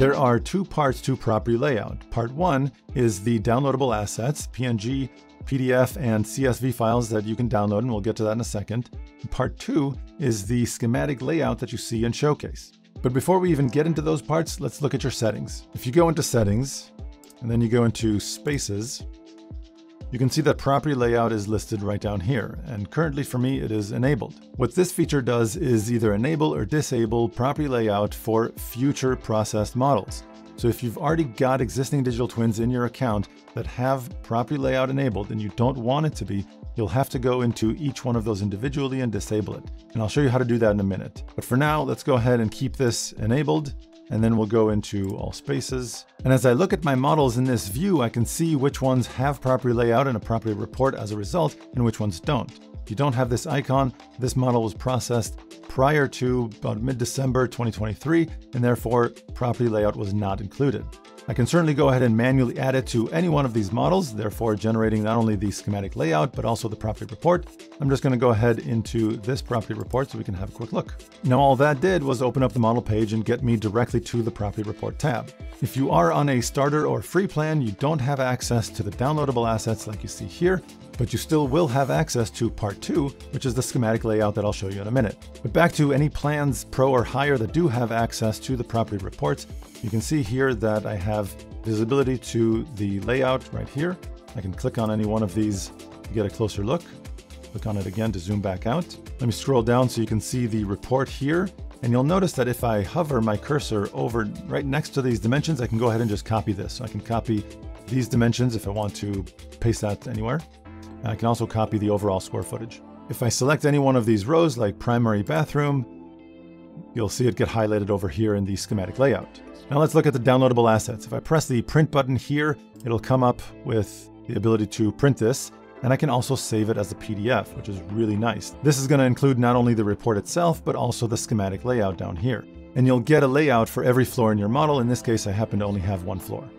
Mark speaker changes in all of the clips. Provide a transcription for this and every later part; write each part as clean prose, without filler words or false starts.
Speaker 1: There are two parts to property layout. Part one is the downloadable assets, PNG, PDF, and CSV files that you can download, and we'll get to that in a second. And part two is the schematic layout that you see in Showcase. But before we even get into those parts, let's look at your settings. If you go into Settings, and then you go into Spaces, you can see that property layout is listed right down here, and currently for me it is enabled. What this feature does is either enable or disable property layout for future processed models. So if you've already got existing digital twins in your account that have property layout enabled and you don't want it to be, you'll have to go into each one of those individually and disable it. And I'll show you how to do that in a minute. But for now, let's go ahead and keep this enabled, and then we'll go into all spaces. And as I look at my models in this view, I can see which ones have property layout and a property report as a result, and which ones don't. If you don't have this icon, this model was processed prior to about mid-December 2023, and therefore property layout was not included. I can certainly go ahead and manually add it to any one of these models, therefore generating not only the schematic layout, but also the property report. I'm just going to go ahead into this property report so we can have a quick look. Now all that did was open up the model page and get me directly to the property report tab. If you are on a starter or free plan, you don't have access to the downloadable assets like you see here, but you still will have access to part two, which is the schematic layout that I'll show you in a minute. But back to any plans Pro or higher that do have access to the property reports, you can see here that I have visibility to the layout right here. I can click on any one of these to get a closer look. Click on it again to zoom back out. Let me scroll down so you can see the report here. And you'll notice that if I hover my cursor over right next to these dimensions, I can go ahead and just copy this. So I can copy these dimensions if I want to paste that anywhere. I can also copy the overall square footage. If I select any one of these rows like primary bathroom, you'll see it get highlighted over here in the schematic layout. Now let's look at the downloadable assets. If I press the print button here, it'll come up with the ability to print this, and I can also save it as a PDF, which is really nice. This is going to include not only the report itself, but also the schematic layout down here. And you'll get a layout for every floor in your model. In this case, I happen to only have one floor.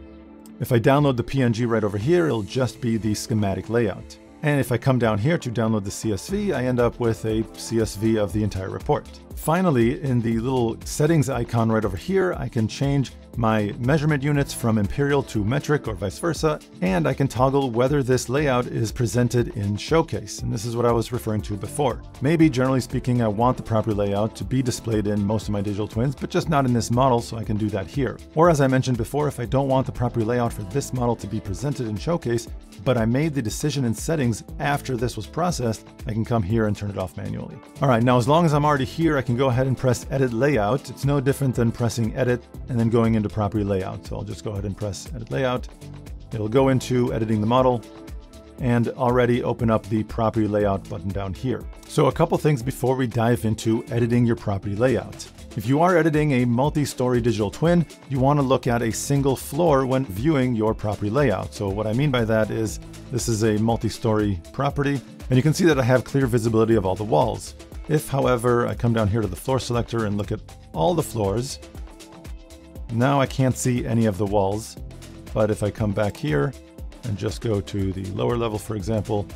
Speaker 1: If I download the PNG right over here, it'll just be the schematic layout. And if I come down here to download the CSV, I end up with a CSV of the entire report. Finally, in the little settings icon right over here, I can change my measurement units from imperial to metric or vice versa, and I can toggle whether this layout is presented in Showcase. And this is what I was referring to before. Maybe, generally speaking, I want the property layout to be displayed in most of my digital twins, but just not in this model, so I can do that here. Or as I mentioned before, if I don't want the property layout for this model to be presented in Showcase, but I made the decision in settings after this was processed, I can come here and turn it off manually. All right, now as long as I'm already here, I can go ahead and press Edit Layout. It's no different than pressing Edit and then going into Property Layout. So I'll just go ahead and press Edit Layout. It'll go into editing the model and already open up the Property Layout button down here. So a couple things before we dive into editing your property layout. If you are editing a multi-story digital twin, you want to look at a single floor when viewing your property layout. So what I mean by that is this is a multi-story property, and you can see that I have clear visibility of all the walls. If, however, I come down here to the floor selector and look at all the floors, now I can't see any of the walls. But if I come back here and just go to the lower level, for example,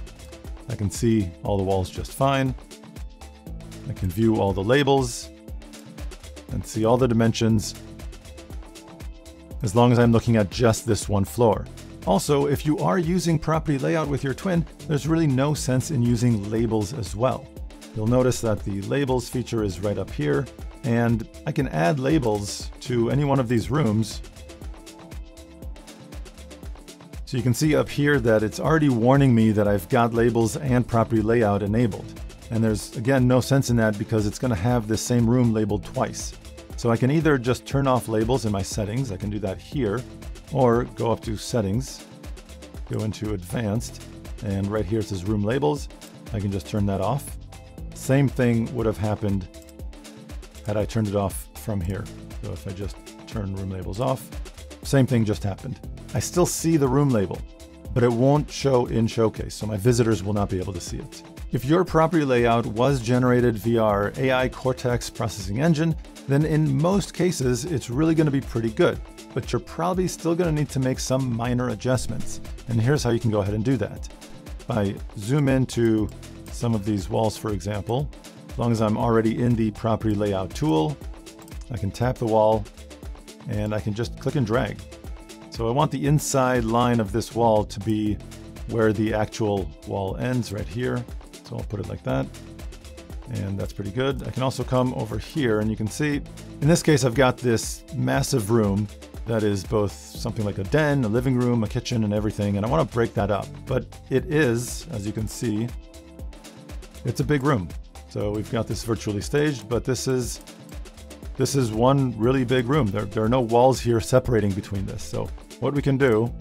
Speaker 1: I can see all the walls just fine. I can view all the labels and see all the dimensions as long as I'm looking at just this one floor. Also, if you are using property layout with your twin, there's really no sense in using labels as well. You'll notice that the labels feature is right up here, and I can add labels to any one of these rooms. So you can see up here that it's already warning me that I've got labels and property layout enabled. And there's, again, no sense in that because it's going to have the same room labeled twice. So I can either just turn off labels in my settings, I can do that here, or go up to Settings, go into Advanced, and right here it says Room Labels. I can just turn that off. Same thing would have happened had I turned it off from here. So if I just turn Room Labels off, same thing just happened. I still see the room label, but it won't show in Showcase, so my visitors will not be able to see it. If your property layout was generated via our AI Cortex processing engine, then in most cases, it's really going to be pretty good, but you're probably still going to need to make some minor adjustments. And here's how you can go ahead and do that. If I zoom into some of these walls, for example, as long as I'm already in the property layout tool, I can tap the wall and I can just click and drag. So I want the inside line of this wall to be where the actual wall ends, right here. So I'll put it like that. And that's pretty good. I can also come over here and you can see, in this case, I've got this massive room that is both something like a den, a living room, a kitchen, and everything. And I want to break that up. But it is, as you can see, it's a big room. So we've got this virtually staged, but this is one really big room. There are no walls here separating between this. So what we can do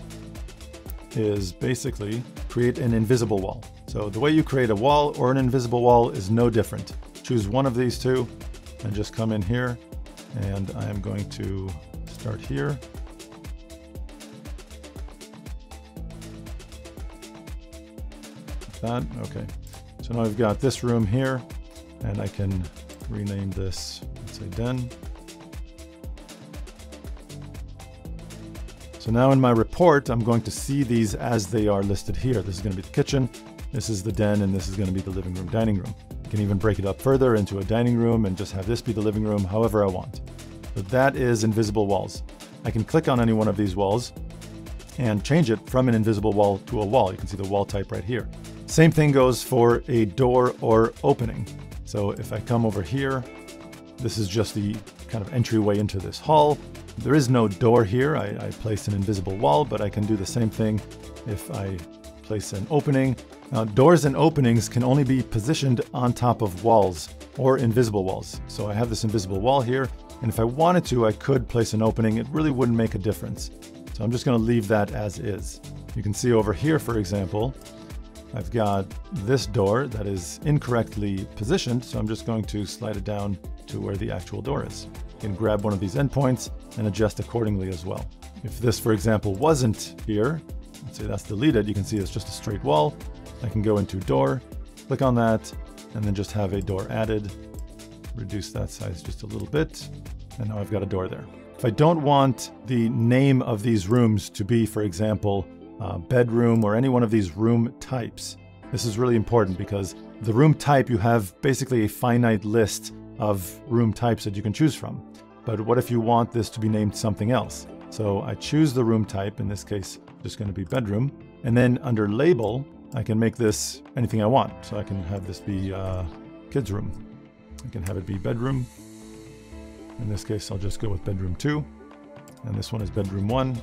Speaker 1: is basically create an invisible wall. So the way you create a wall or an invisible wall is no different. Choose one of these two and just come in here, and I am going to start here. Like that, okay. So now I've got this room here, and I can rename this, let's say den. So now in my report, I'm going to see these as they are listed here. This is going to be the kitchen, this is the den, and this is going to be the living room, dining room. You can even break it up further into a dining room and just have this be the living room, however I want. But that is invisible walls. I can click on any one of these walls and change it from an invisible wall to a wall. You can see the wall type right here. Same thing goes for a door or opening. So if I come over here, this is just the kind of entryway into this hall. There is no door here. I placed an invisible wall, but I can do the same thing if I place an opening. Now, doors and openings can only be positioned on top of walls or invisible walls. So I have this invisible wall here, and if I wanted to, I could place an opening. It really wouldn't make a difference. So I'm just going to leave that as is. You can see over here, for example, I've got this door that is incorrectly positioned, so I'm just going to slide it down to where the actual door is. You can grab one of these endpoints and adjust accordingly as well. If this, for example, wasn't here, let's say that's deleted, you can see it's just a straight wall. I can go into door, click on that, and then just have a door added. Reduce that size just a little bit, and now I've got a door there. If I don't want the name of these rooms to be, for example, bedroom or any one of these room types, this is really important because the room type, you have basically a finite list of room types that you can choose from. But what if you want this to be named something else? So I choose the room type, in this case, just going to be bedroom. And then under label, I can make this anything I want. So I can have this be kids room. I can have it be bedroom. In this case, I'll just go with bedroom 2. And this one is bedroom 1.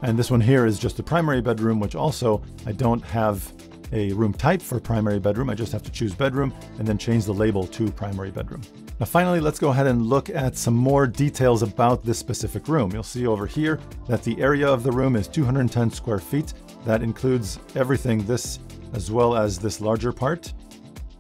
Speaker 1: And this one here is just a primary bedroom, which also I don't have a room type for primary bedroom. I just have to choose bedroom and then change the label to primary bedroom. Now finally, let's go ahead and look at some more details about this specific room. You'll see over here that the area of the room is 210 square feet. That includes everything, this as well as this larger part.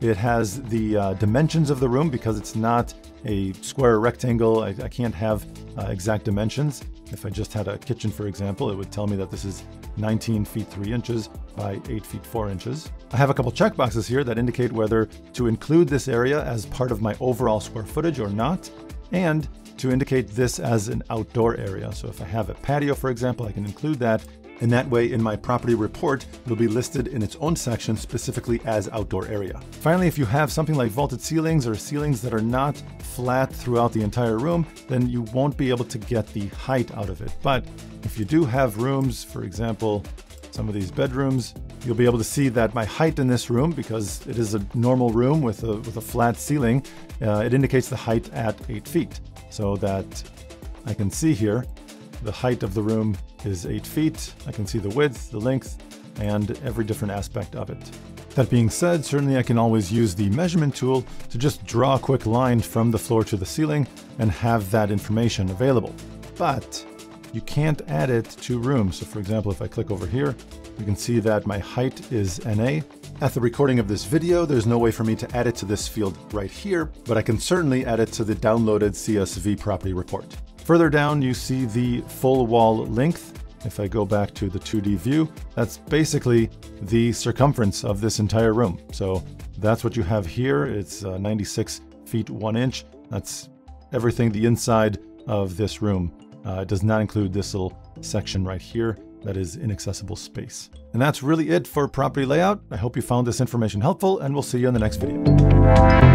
Speaker 1: It has the dimensions of the room because it's not a square rectangle. I can't have exact dimensions. If I just had a kitchen, for example, it would tell me that this is 19 feet 3 inches by 8 feet 4 inches. I have a couple checkboxes here that indicate whether to include this area as part of my overall square footage or not, and to indicate this as an outdoor area. So if I have a patio, for example, I can include that. And that way in my property report, it'll be listed in its own section specifically as outdoor area. Finally, if you have something like vaulted ceilings or ceilings that are not flat throughout the entire room, then you won't be able to get the height out of it. But if you do have rooms, for example, some of these bedrooms, you'll be able to see that my height in this room, because it is a normal room with a flat ceiling, it indicates the height at 8 feet. So that I can see here, the height of the room is 8 feet. I can see the width, the length, and every different aspect of it. That being said, certainly I can always use the measurement tool to just draw a quick line from the floor to the ceiling and have that information available. But you can't add it to rooms. So for example, if I click over here, you can see that my height is NA. At the recording of this video, there's no way for me to add it to this field right here, but I can certainly add it to the downloaded CSV property report. Further down, you see the full wall length. If I go back to the 2D view, that's basically the circumference of this entire room. So that's what you have here. It's 96 feet 1 inch. That's everything the inside of this room. It does not include this little section right here that is inaccessible space. And that's really it for property layout. I hope you found this information helpful, and we'll see you in the next video.